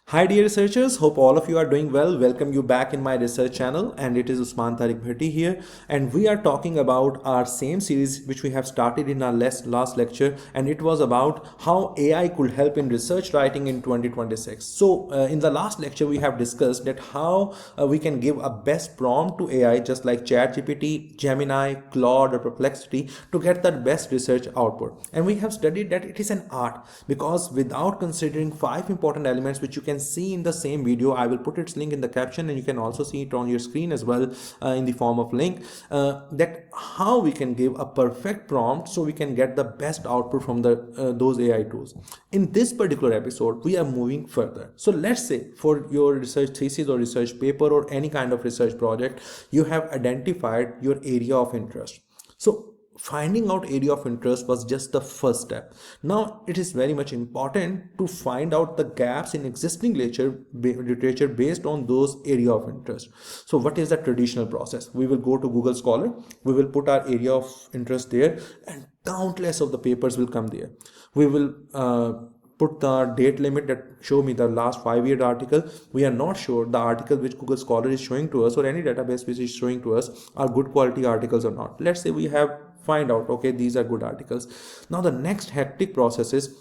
Hi dear researchers, hope all of you are doing well. Welcome you back in my research channel, and it is Usman Tariq Bhatti here, and we are talking about our same series which we have started in our last lecture, and it was about how AI could help in research writing in 2026. So in the last lecture we have discussed that how we can give a best prompt to AI just like ChatGPT, Gemini, Claude or Perplexity to get the best research output. And we have studied that it is an art because without considering 5 important elements which you can see in the same video, I will put its link in the caption and you can also see it on your screen as well in the form of link, that how we can give a perfect prompt so we can get the best output from those AI tools. In this particular episode we are moving further. So let's say for your research thesis or research paper or any kind of research project, you have identified your area of interest. So finding out area of interest was just the first step. Now it is very much important to find out the gaps in existing literature based on those area of interest. So what is the traditional process? We will go to Google Scholar, we will put our area of interest there, and countless of the papers will come there. We will put the date limit that show me the last 5 year article. We are not sure the article which Google Scholar is showing to us or any database which is showing to us are good quality articles or not. Let's say we have find out, okay, these are good articles. Now the next hectic process is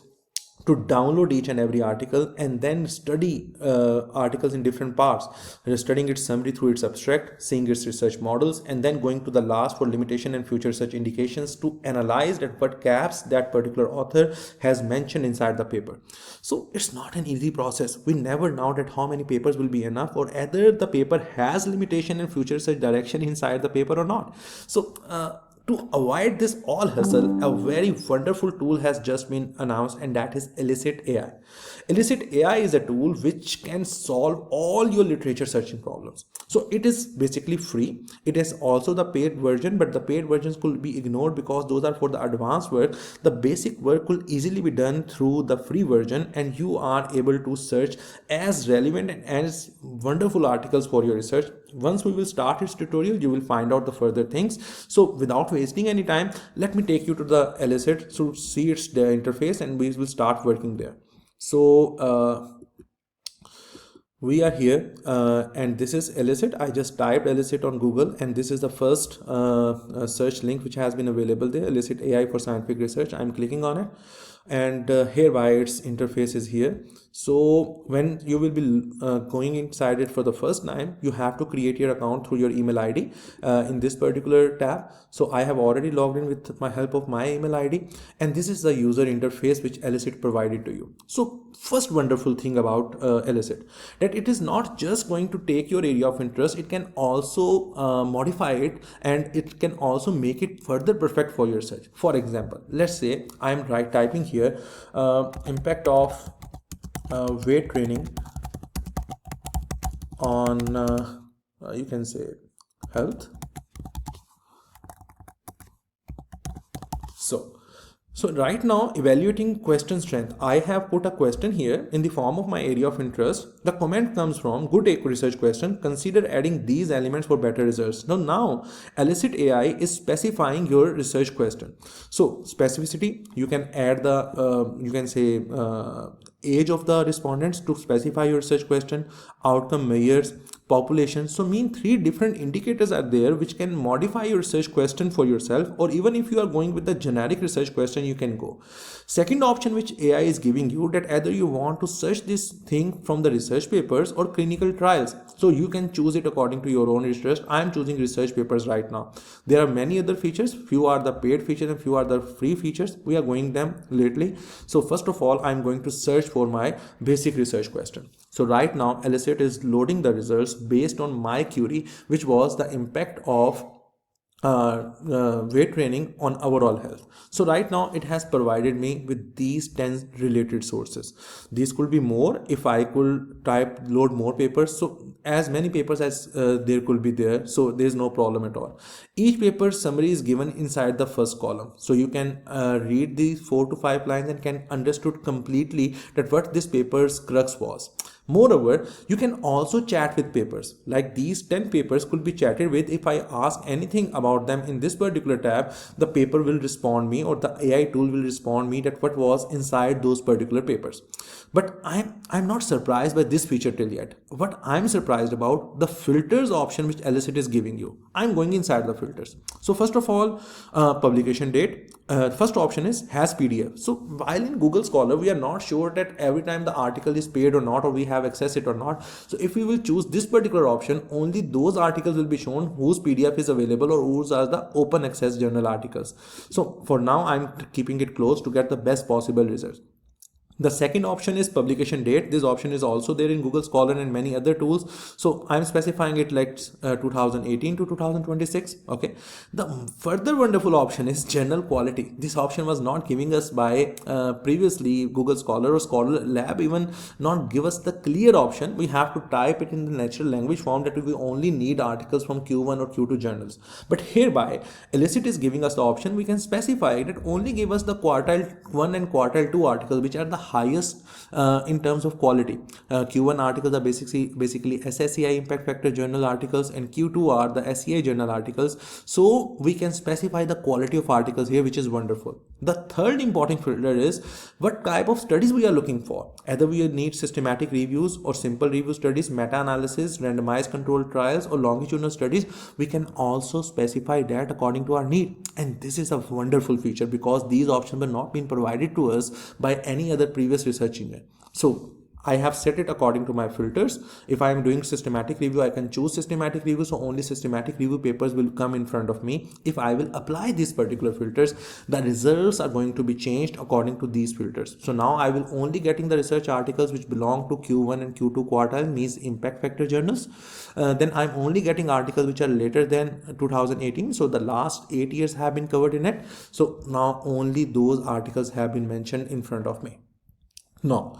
to download each and every article and then study articles in different parts, studying its summary through its abstract, seeing its research models, and then going to the last for limitation and future research indications to analyze that what gaps that particular author has mentioned inside the paper. So it's not an easy process. We never know that how many papers will be enough or whether the paper has limitation and future research direction inside the paper or not. So to avoid this all hustle, a very wonderful tool has just been announced, and that is Elicit AI. Elicit AI is a tool which can solve all your literature searching problems. So it is basically free. It is also the paid version, but the paid versions could be ignored because those are for the advanced work. The basic work could easily be done through the free version, and you are able to search as relevant and as wonderful articles for your research. Once we will start its tutorial, you will find out the further things. So without wasting any time, let me take you to the Elicit to see its interface, and we will start working there. So we are here, and this is Elicit. I just typed Elicit on Google, and this is the first search link which has been available there, Elicit AI for scientific research. I'm clicking on it, and hereby its interface is here. So when you will be going inside it for the first time, you have to create your account through your email ID in this particular tab. So I have already logged in with my help of my email ID, and this is the user interface which Elicit provided to you. So first wonderful thing about Elicit, that it is not just going to take your area of interest, it can also modify it, and it can also make it further perfect for your search. For example, let's say I'm typing here impact of weight training on you can say health. So right now, evaluating question strength, I have put a question here in the form of my area of interest. The comment comes from good research question. Consider adding these elements for better results. Now Elicit AI is specifying your research question. So specificity, you can add the you can say age of the respondents to specify your research question, outcome measures, population. So mean 3 different indicators are there which can modify your research question for yourself, or even if you are going with the generic research question, you can go. Second option which AI is giving you, that either you want to search this thing from the research papers or clinical trials. So you can choose it according to your own interest. I am choosing research papers right now. There are many other features, few are the paid features and few are the free features. We are going them lately. So first of all, I'm going to search for my basic research question. So right now Elicit is loading the results based on my query, which was the impact of weight training on overall health. So right now it has provided me with these 10 related sources. These could be more if I could type load more papers. So as many papers as there could be there, so there's no problem at all. Each paper summary is given inside the first column, so you can read these 4 to 5 lines and can understood completely that what this paper's crux was. Moreover, you can also chat with papers. Like these 10 papers could be chatted with. If I ask anything about them in this particular tab, the paper will respond me, or the AI tool will respond me that what was inside those particular papers. But I'm not surprised by this feature till yet. What I'm surprised about, the filters option which Elicit is giving you. I'm going inside the filters. So first of all, publication date. First option is has PDF. So while in Google Scholar, we are not sure that every time the article is paid or not, or we have access it or not. So if we will choose this particular option, only those articles will be shown whose PDF is available or whose are the open access journal articles. So for now, I'm keeping it closed to get the best possible results. The second option is publication date. This option is also there in Google Scholar and many other tools. So I'm specifying it like 2018 to 2026. Okay. The further wonderful option is journal quality. This option was not giving us by previously Google Scholar or Scholar Lab even not give us the clear option. We have to type it in the natural language form that we only need articles from Q1 or Q2 journals. But hereby, Elicit is giving us the option. We can specify that only give us the quartile 1 and quartile 2 articles, which are the highest in terms of quality. Q1 articles are basically SSCI impact factor journal articles, and Q2 are the SCI journal articles. So we can specify the quality of articles here, which is wonderful. The third important filter is what type of studies we are looking for. Either we need systematic reviews or simple review studies, meta-analysis, randomized controlled trials, or longitudinal studies. We can also specify that according to our need. And this is a wonderful feature because these options were not being provided to us by any other previous research engine. So I have set it according to my filters. If I am doing systematic review, I can choose systematic review. So only systematic review papers will come in front of me. If I will apply these particular filters, the results are going to be changed according to these filters. So now I will only getting the research articles which belong to Q1 and Q2 quartile, means impact factor journals. Then I'm only getting articles which are later than 2018. So the last 8 years have been covered in it. So now only those articles have been mentioned in front of me. Now,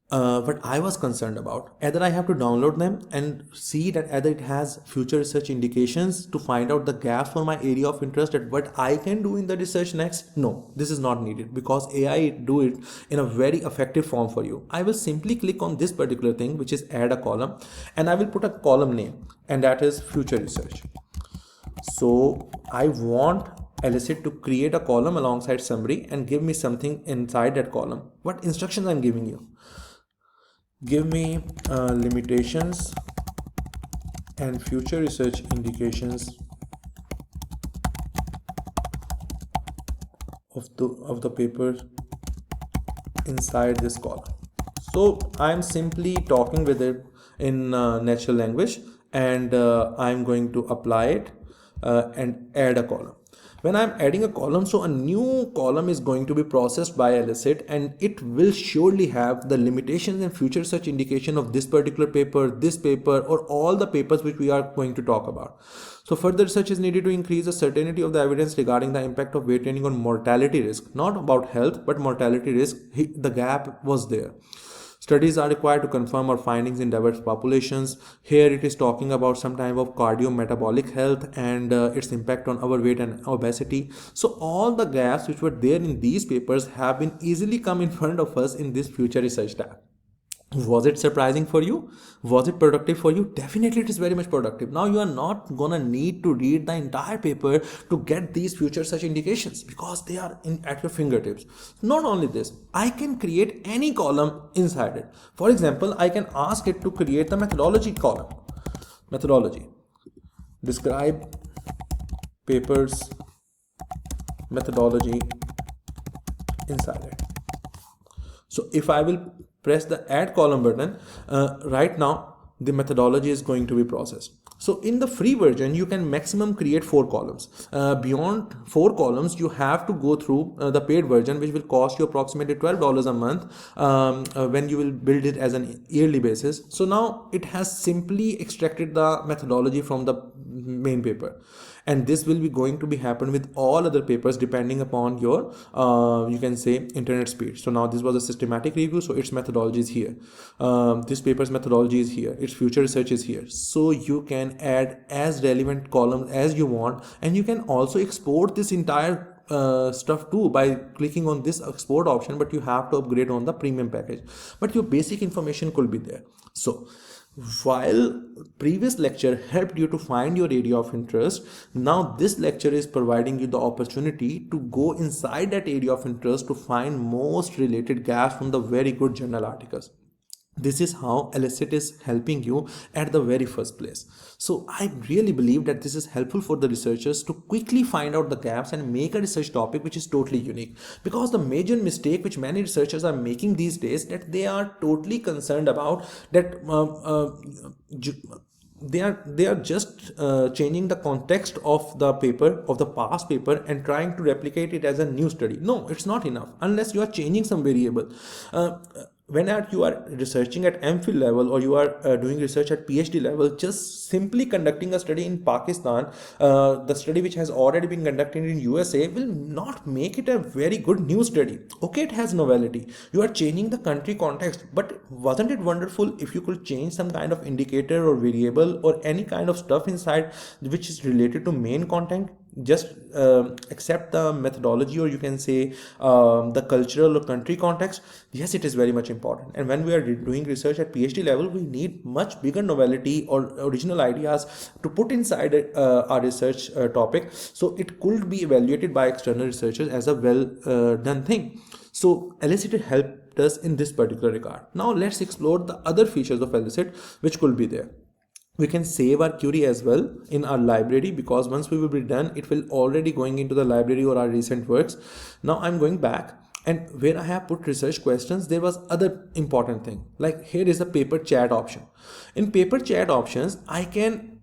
what I was concerned about, either I have to download them and see that either it has future research indications to find out the gaps for my area of interest, that what I can do in the research next. No, this is not needed because AI do it in a very effective form for you. I will simply click on this particular thing, which is add a column, and I will put a column name, and that is future research. So I want Elicit to create a column alongside summary and give me something inside that column. What instructions I'm giving you? Give me limitations and future research indications of the paper inside this column. So I'm simply talking with it in natural language, and I'm going to apply it and add a column. When I'm adding a column, so a new column is going to be processed by Elicit, and it will surely have the limitations and future search indication of this particular paper, this paper, or all the papers which we are going to talk about. So further research is needed to increase the certainty of the evidence regarding the impact of weight training on mortality risk, not about health, but mortality risk. The gap was there. Studies are required to confirm our findings in diverse populations. Here it is talking about some type of cardiometabolic health and its impact on overweight and obesity. So all the gaps which were there in these papers have been easily come in front of us in this future research tab. Was it surprising for you? Was it productive for you? Definitely it is very much productive. Now you are not gonna need to read the entire paper to get these future search indications because they are at your fingertips. Not only this, I can create any column inside it. For example, I can ask it to create the methodology column. Methodology. Describe papers methodology inside it. So if I will press the add column button, right now the methodology is going to be processed. So in the free version, you can maximum create 4 columns. Beyond 4 columns, you have to go through the paid version, which will cost you approximately $12 a month when you will build it as an yearly basis. So now it has simply extracted the methodology from the main paper, and this will be going to be happen with all other papers depending upon your you can say internet speed. So now this was a systematic review, so its methodology is here. This paper's methodology is here, its future research is here. So you can add as relevant columns as you want, and you can also export this entire stuff too by clicking on this export option, but you have to upgrade on the premium package, but your basic information could be there. So while previous lecture helped you to find your area of interest, now this lecture is providing you the opportunity to go inside that area of interest to find most related gaps from the very good journal articles. This is how Elicit is helping you at the very first place. So I really believe that this is helpful for the researchers to quickly find out the gaps and make a research topic which is totally unique. Because the major mistake which many researchers are making these days, that they are totally concerned about that they are just changing the context of the paper, of the past paper, and trying to replicate it as a new study. No, it's not enough unless you are changing some variable. When you are researching at MPhil level, or you are doing research at PhD level, just simply conducting a study in Pakistan, the study which has already been conducted in USA, will not make it a very good new study. Okay, it has novelty, you are changing the country context, but wasn't it wonderful if you could change some kind of indicator or variable or any kind of stuff inside which is related to main content? Just accept the methodology, or you can say the cultural or country context. Yes, it is very much important, and when we are doing research at PhD level, we need much bigger novelty or original ideas to put inside our research topic, so it could be evaluated by external researchers as a well done thing. So Elicit helped us in this particular regard. Now let's explore the other features of Elicit which could be there. We can save our query as well in our library, because once we will be done, it will already going into the library or our recent works. Now I'm going back, and where I have put research questions, there was other important thing, like here is the paper chat option. In paper chat options, I can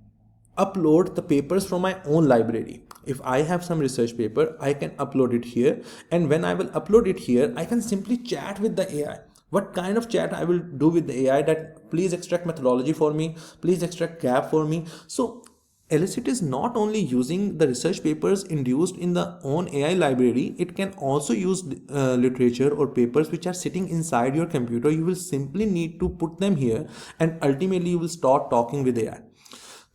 upload the papers from my own library. If I have some research paper, I can upload it here, and when I will upload it here, I can simply chat with the AI. What kind of chat I will do with the AI? That please extract methodology for me, please extract gap for me. So Elicit is not only using the research papers induced in the own AI library, it can also use literature or papers which are sitting inside your computer. You will simply need to put them here, and ultimately you will start talking with AI.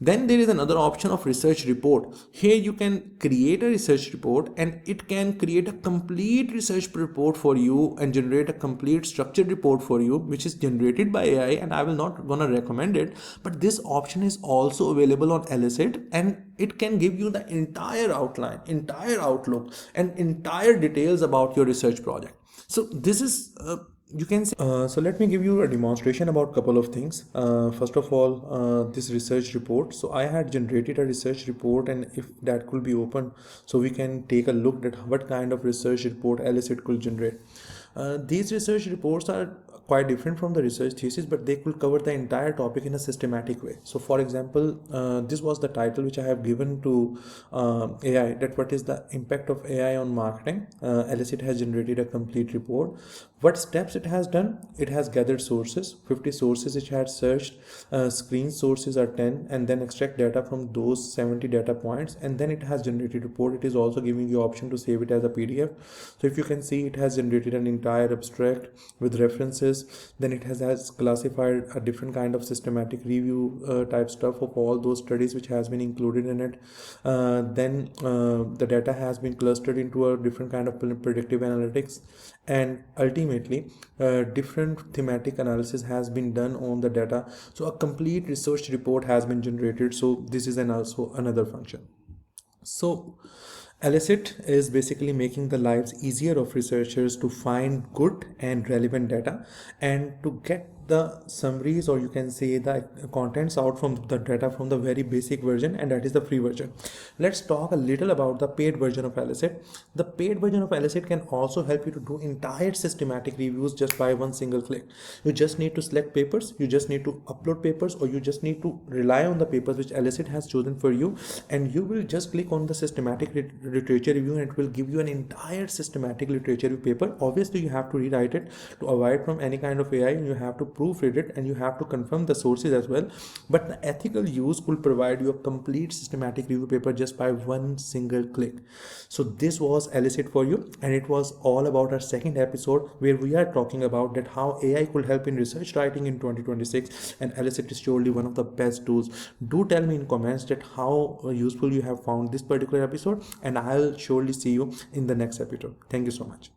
Then there is another option of research report. Here you can create a research report, and it can create a complete research report for you and generate a complete structured report for you, which is generated by AI, and I will not gonna recommend it, but this option is also available on Elicit, and it can give you the entire outline, entire outlook, and entire details about your research project. So this is you can say, so let me give you a demonstration about couple of things. First of all, this research report. So I had generated a research report, and if that could be open, so we can take a look at what kind of research report Elicit could generate. These research reports are quite different from the research thesis, but they could cover the entire topic in a systematic way. So for example, this was the title which I have given to AI, that what is the impact of AI on marketing. Elicit has generated a complete report. What steps it has done? It has gathered sources, 50 sources it had searched, screen sources are 10, and then extract data from those 70 data points, and then it has generated report. It is also giving you option to save it as a PDF. So if you can see, it has generated an entire abstract with references. Then it has classified a different kind of systematic review type stuff of all those studies which has been included in it. Then the data has been clustered into a different kind of predictive analytics, and ultimately different thematic analysis has been done on the data. So a complete research report has been generated. So this is also another function. So Elicit is basically making the lives easier of researchers to find good and relevant data, and to get the summaries, or you can say the contents out from the data from the very basic version, and that is the free version. Let's talk a little about the paid version of Elicit. The paid version of Elicit can also help you to do entire systematic reviews just by one single click. You just need to select papers, you just need to upload papers, or you just need to rely on the papers which Elicit has chosen for you, and you will just click on the systematic literature review, and it will give you an entire systematic literature review paper. Obviously you have to rewrite it to avoid from any kind of AI, and you have to proofread it and you have to confirm the sources as well. But the ethical use could provide you a complete systematic review paper just by one single click. So this was Elicit for you, and it was all about our second episode where we are talking about that how AI could help in research writing in 2026, and Elicit is surely one of the best tools. Do tell me in comments that how useful you have found this particular episode, and I'll surely see you in the next episode. Thank you so much.